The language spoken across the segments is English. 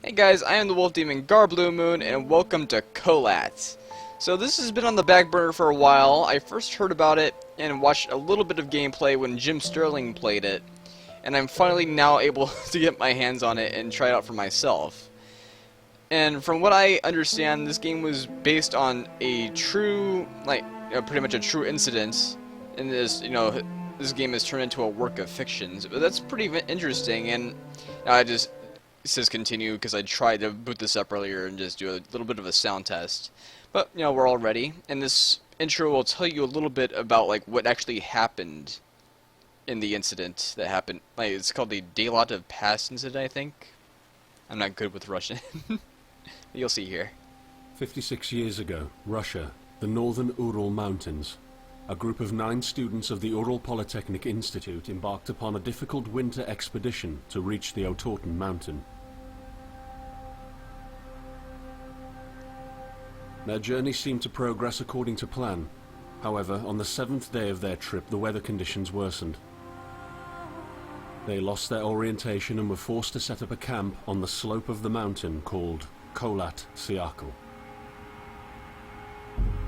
Hey guys, I am the Wolf Demon Bluemoon, and welcome to Kholat. So this has been on the back burner for a while. I first heard about it and watched a little bit of gameplay when Jim Sterling played it, and I'm finally now able to get my hands on it and try it out for myself. And from what I understand, this game was based on a true, pretty much a true incident. In this, this game has turned into a work of fiction. But that's pretty interesting, and it says continue because I tried to boot this up earlier and just do a little bit of a sound test. But, we're all ready, and this intro will tell you a little bit about, what actually happened in the incident that happened. It's called the Dyatlov Pass incident, I think. I'm not good with Russian. You'll see here. 56 years ago, Russia, the northern Ural Mountains. A group of 9 students of the Ural Polytechnic Institute embarked upon a difficult winter expedition to reach the Otorten mountain. Their journey seemed to progress according to plan. However, on the 7th day of their trip, the weather conditions worsened. They lost their orientation and were forced to set up a camp on the slope of the mountain called Kholat.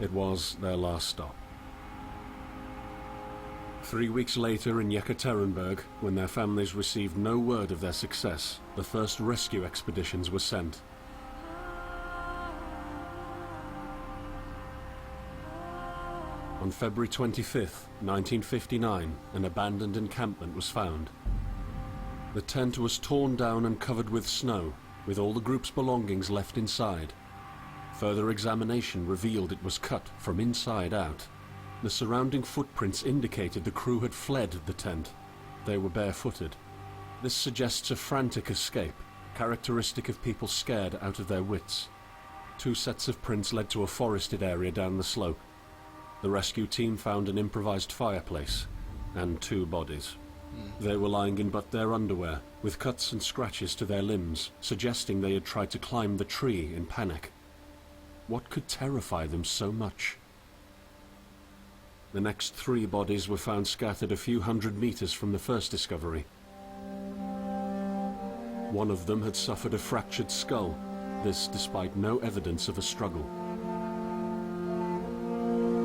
It was their last stop. 3 weeks later in Yekaterinburg, when their families received no word of their success, the first rescue expeditions were sent. On February 25th, 1959, an abandoned encampment was found. The tent was torn down and covered with snow, with all the group's belongings left inside. Further examination revealed it was cut from inside out. The surrounding footprints indicated the crew had fled the tent. They were barefooted. This suggests a frantic escape, characteristic of people scared out of their wits. 2 sets of prints led to a forested area down the slope. The rescue team found an improvised fireplace and 2 bodies. They were lying in but their underwear, with cuts and scratches to their limbs, suggesting they had tried to climb the tree in panic. What could terrify them so much? The next 3 bodies were found scattered a few hundred meters from the first discovery. One of them had suffered a fractured skull, this despite no evidence of a struggle.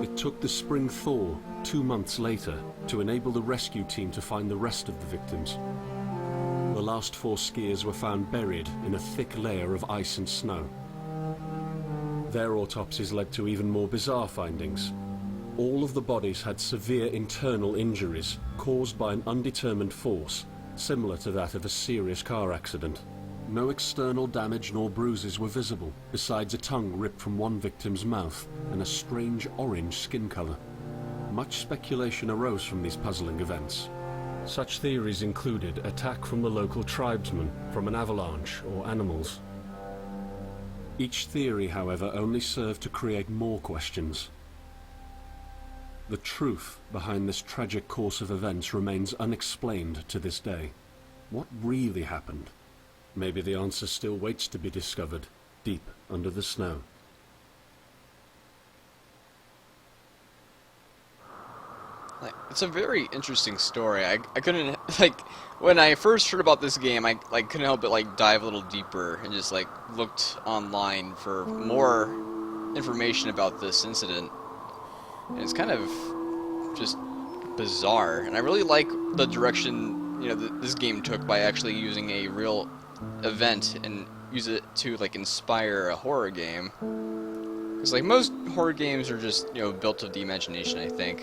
It took the spring thaw 2 months later to enable the rescue team to find the rest of the victims. The last 4 skiers were found buried in a thick layer of ice and snow. Their autopsies led to even more bizarre findings. All of the bodies had severe internal injuries caused by an undetermined force, similar to that of a serious car accident. No external damage nor bruises were visible, besides a tongue ripped from one victim's mouth and a strange orange skin color. Much speculation arose from these puzzling events. Such theories included attack from the local tribesmen, from an avalanche, or animals. Each theory, however, only served to create more questions. The truth behind this tragic course of events remains unexplained to this day. What really happened? Maybe the answer still waits to be discovered, deep under the snow. It's a very interesting story. I couldn't, when I first heard about this game, I couldn't help but dive a little deeper and just looked online for more information about this incident. And it's kind of just bizarre, and I really like the direction this game took by actually using a real event and use it to inspire a horror game. Because most horror games are just built of the imagination, I think.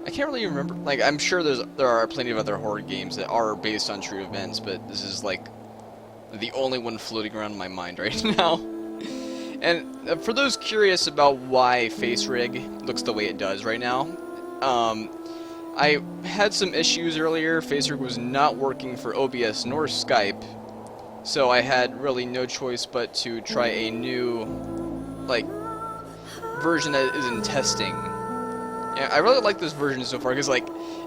I can't really remember. I'm sure there are plenty of other horror games that are based on true events, but this is the only one floating around in my mind right now. And for those curious about why FaceRig looks the way it does right now, I had some issues earlier. FaceRig was not working for OBS nor Skype, so I had really no choice but to try a new, version that is in testing. Yeah, I really like this version so far, because,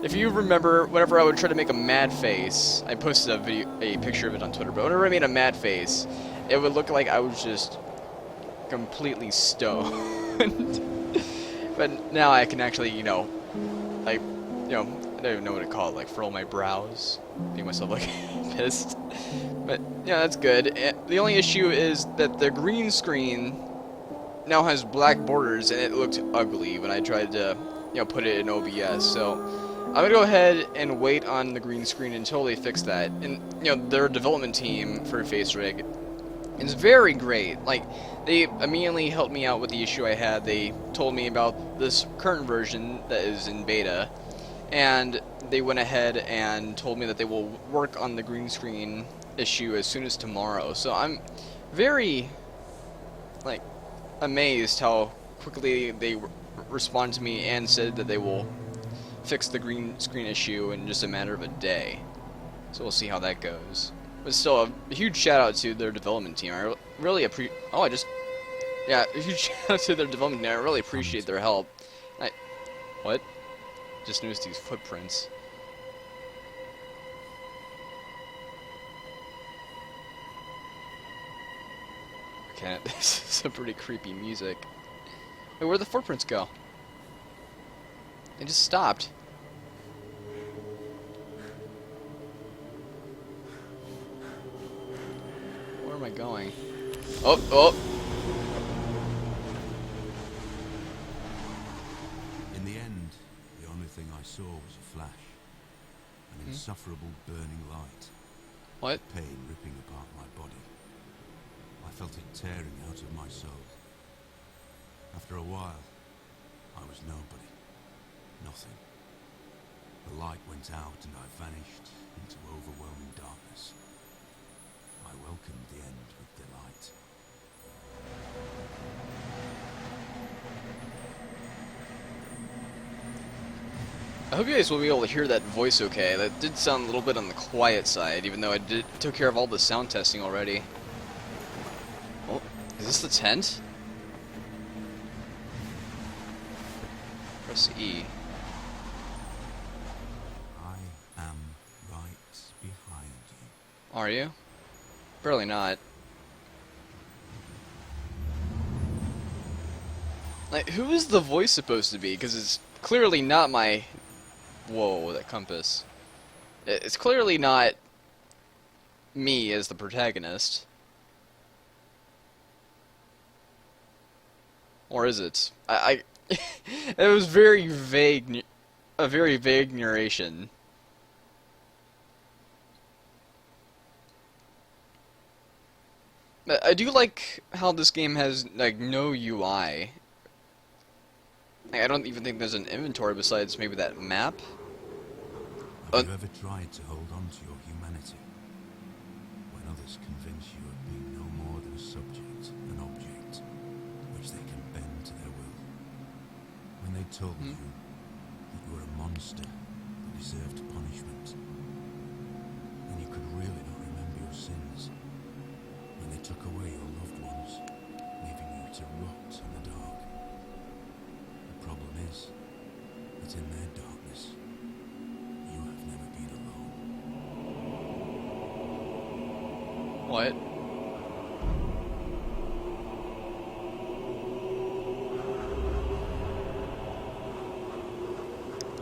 if you remember, whenever I would try to make a mad face, I posted a picture of it on Twitter, but whenever I made a mad face, it would look like I was just completely stoned. But now I can actually, I don't even know what to call it, furl my brows, make myself pissed. But yeah, that's good. The only issue is that the green screen now has black borders, and it looked ugly when I tried to, put it in OBS. So I'm gonna go ahead and wait on the green screen until they fix that. And their development team for FaceRig is very great. Like, they immediately helped me out with the issue I had. They told me about this current version that is in beta, and they went ahead and told me that they will work on the green screen issue as soon as tomorrow. So I'm very, like, amazed how quickly they responded to me and said that they will fix the green screen issue in just a matter of a day. So we'll see how that goes. But still, a huge shout out to their development team. I really appreciate. Yeah, a huge shout out to their development team. I really appreciate their help. What? Just noticed these footprints. Okay, this is some pretty creepy music. Wait, where'd the footprints go? They just stopped. Where am I going? Oh! In the end, the only thing I saw was a flash. An insufferable burning light. What? Pain ripping apart my body. I felt it tearing out of my soul. After a while, I was nobody. Nothing. The light went out and I vanished into overwhelming darkness. I welcomed the end with delight. I hope you guys will be able to hear that voice okay. That did sound a little bit on the quiet side, even though I took care of all the sound testing already. Oh, is this the tent? Press E. I am right behind you. Are you? Barely not. Like, who is the voice supposed to be? Because it's clearly not my... Whoa, that compass. It's clearly not me as the protagonist. Or is it? It was very vague, a very vague narration. I do like how this game has, like, no UI. I don't even think there's an inventory besides maybe that map. Have you ever tried to hold on to your humanity? When others convince you of being no more than a subject, an object, which they can bend to their will. When they told you that you were a monster that deserved punishment, and you could really not remember your sins. When they took away your loved ones, leaving you to rot in the dark. The problem is that in their darkness, you have never been alone. What?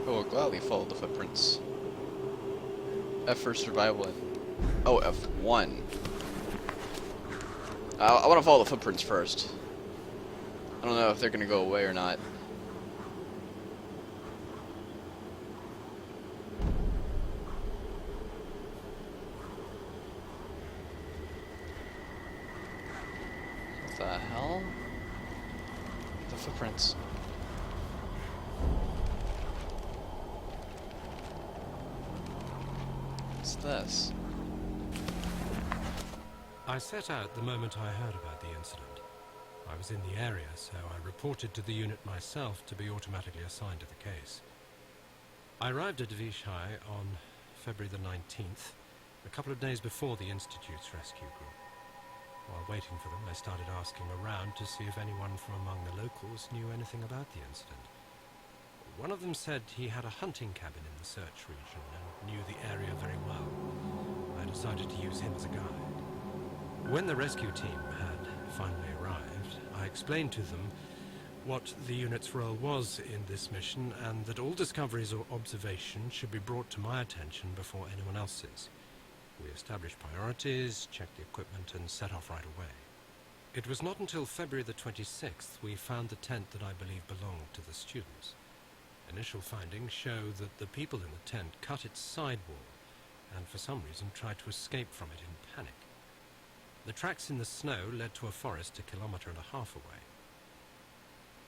I will gladly follow the footprints. F for survival. Oh, F1. I want to follow the footprints first. I don't know if they're going to go away or not. What the hell? The footprints. What's this? I set out the moment I heard about the incident. I was in the area, so I reported to the unit myself to be automatically assigned to the case. I arrived at Vishai on February the 19th, a couple of days before the Institute's rescue group. While waiting for them, I started asking around to see if anyone from among the locals knew anything about the incident. One of them said he had a hunting cabin in the search region and knew the area very well. I decided to use him as a guide. When the rescue team had finally arrived, I explained to them what the unit's role was in this mission and that all discoveries or observations should be brought to my attention before anyone else's. We established priorities, checked the equipment, and set off right away. It was not until February the 26th we found the tent that I believe belonged to the students. Initial findings show that the people in the tent cut its sidewall and for some reason tried to escape from it in panic. The tracks in the snow led to a forest 1.5 kilometers away.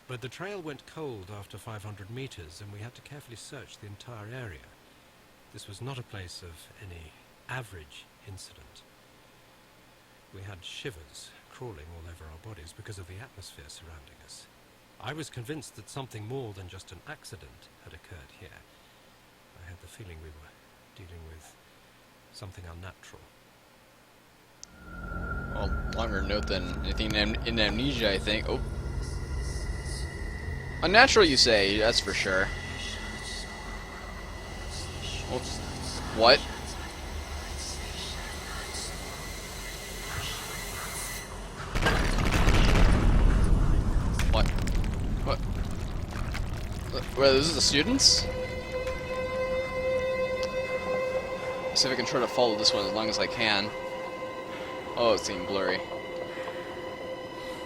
But the trail went cold after 500 meters and we had to carefully search the entire area. This was not a place of any average incident. We had shivers crawling all over our bodies because of the atmosphere surrounding us. I was convinced that something more than just an accident had occurred here. I had the feeling we were dealing with something unnatural. Well, longer note than anything in Amnesia, I think. Oh. Unnatural, you say? That's for sure. Oh. What? What? What? Wait, this is the students? Let's see if I can try to follow this one as long as I can. Oh, it's getting blurry.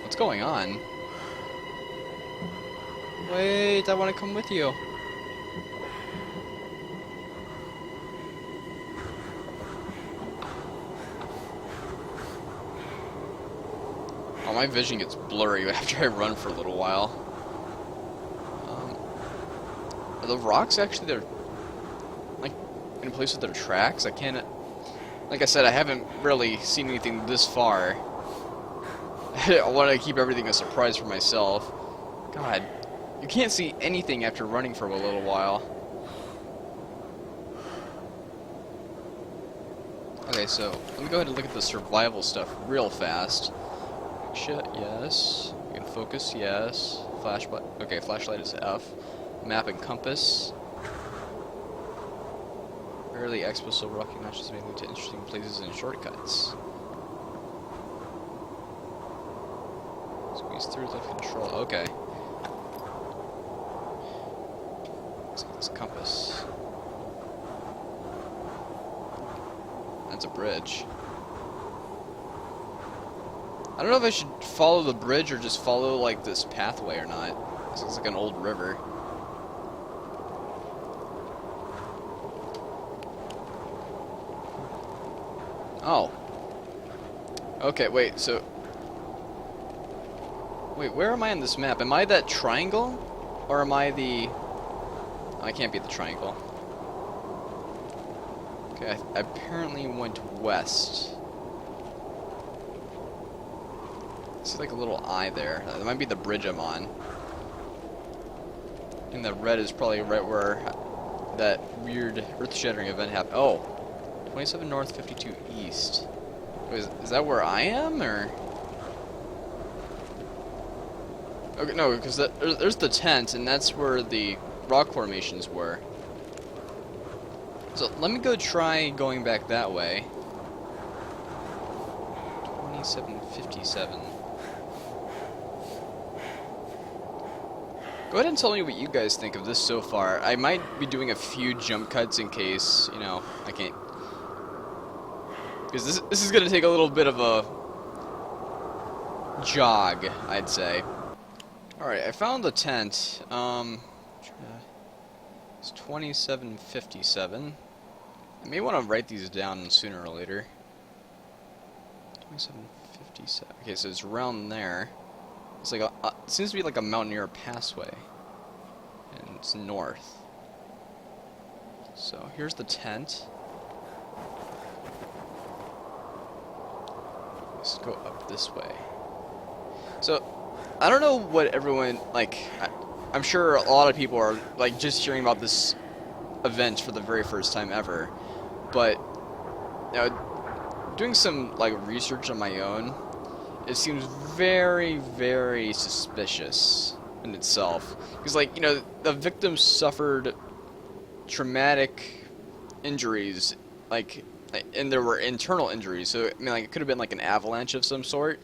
What's going on? Wait, I want to come with you. Oh, my vision gets blurry after I run for a little while. Are the rocks actually there, like, in a place with their tracks? I can't... Like I said, I haven't really seen anything this far. I want to keep everything a surprise for myself. God, you can't see anything after running for a little while. Okay, so let me go ahead and look at the survival stuff real fast. Shit, yes. We can focus, yes. Flashlight. Okay, flashlight is F. Map and compass. Early expo silver rocky matches may lead to interesting places and shortcuts. Squeeze through the control. Okay. Let's get this compass. That's a bridge. I don't know if I should follow the bridge or just follow like this pathway or not. This looks like an old river. Oh. Okay, wait, so... Wait, where am I on this map? Am I that triangle? Or am I the... Oh, I can't be the triangle. Okay, I apparently went west. I see like a little eye there. That might be the bridge I'm on. And the red is probably right where that weird earth-shattering event happened. Oh! 27 north, 52 east. Wait, is that where I am, or? Okay, no, because there's the tent, and that's where the rock formations were. So let me go try going back that way. 2757. Go ahead and tell me what you guys think of this so far. I might be doing a few jump cuts in case, you know, I can't... Because this is going to take a little bit of a jog, I'd say. Alright, I found the tent. It's 2757. I may want to write these down sooner or later. 2757. Okay, so it's around there. It's like it seems to be like a mountaineer passway. And it's north. So here's the tent. Let's go up this way. So, I don't know what everyone, like, I'm sure a lot of people are, like, just hearing about this event for the very first time ever. But, you know, doing some, like, research on my own, it seems very, very suspicious in itself. Because, like, you know, the victims suffered traumatic injuries, like, and there were internal injuries, so I mean, like, it could have been like an avalanche of some sort.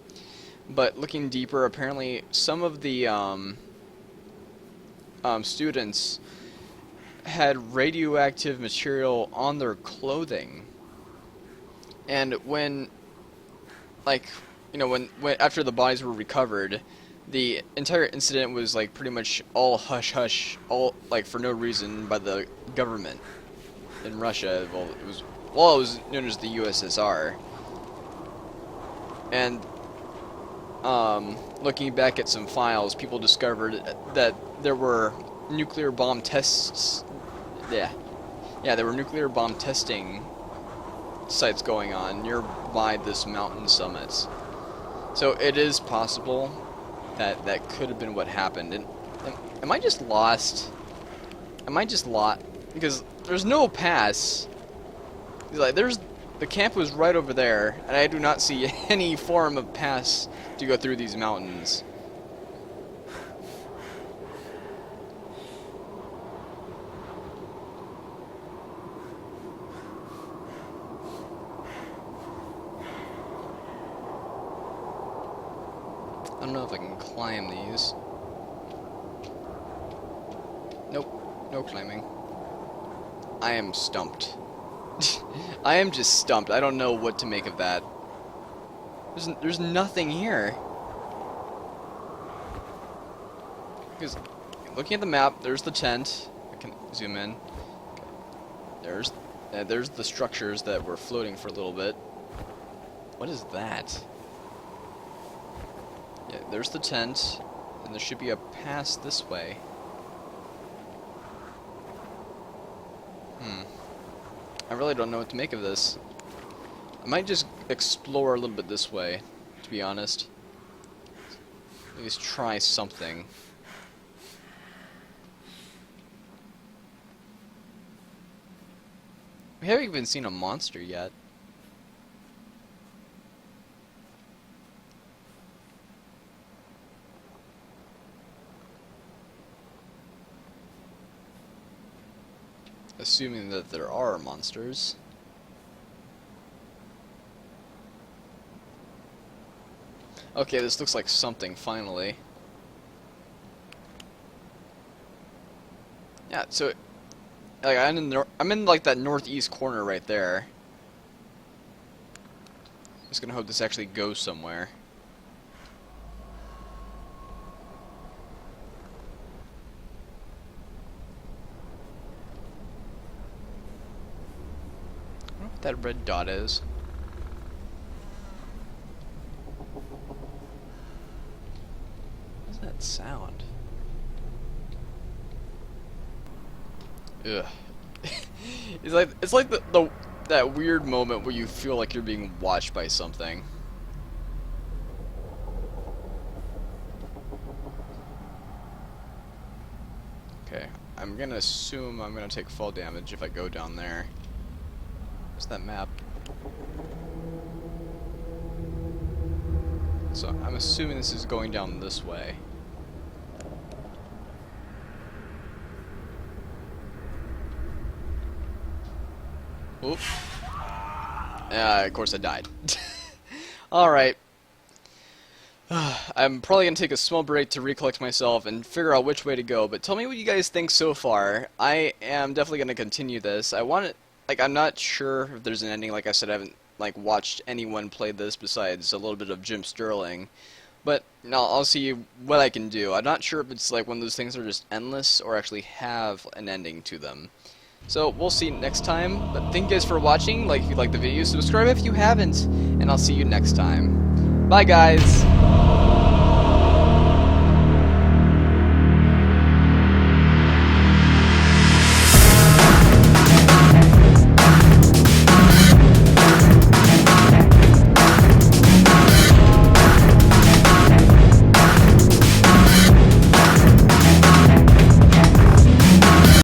But looking deeper, apparently some of the students had radioactive material on their clothing. And when, like, you know, when after the bodies were recovered, the entire incident was like pretty much all hush hush, all like for no reason by the government in Russia. Well, it was known as the USSR. And looking back at some files, people discovered that there were nuclear bomb tests. Yeah, there were nuclear bomb testing sites going on nearby this mountain summit. So it is possible that that could have been what happened. And am I just lost? Am I just lost? Because there's no pass. Like the camp was right over there, and I do not see any form of pass to go through these mountains. I don't know if I can climb these. Nope, no climbing. I am stumped. I am just stumped. I don't know what to make of that. There's nothing here. Because looking at the map, there's the tent. I can zoom in. There's the structures that were floating for a little bit. What is that? Yeah, there's the tent, and there should be a pass this way. I really don't know what to make of this. I might just explore a little bit this way, to be honest. At least try something. We haven't even seen a monster yet. Assuming that there are monsters. Okay, this looks like something, finally. Yeah, so like I'm in like that northeast corner right there. Just gonna hope this actually goes somewhere. I don't know what that red dot is. What's that sound? Ugh. It's like that weird moment where you feel like you're being watched by something. Okay, I'm gonna assume I'm gonna take fall damage if I go down there. What's that map? So I'm assuming this is going down this way. Oop. Of course I died. Alright. I'm probably going to take a small break to recollect myself and figure out which way to go, but tell me what you guys think so far. I am definitely going to continue this. I'm not sure if there's an ending. Like I said, I haven't watched anyone play this besides a little bit of Jim Sterling. But now I'll see what I can do. I'm not sure if it's like one of those things that are just endless or actually have an ending to them. So we'll see next time. But thank you guys for watching. Like if you like the video, subscribe if you haven't, and I'll see you next time. Bye guys!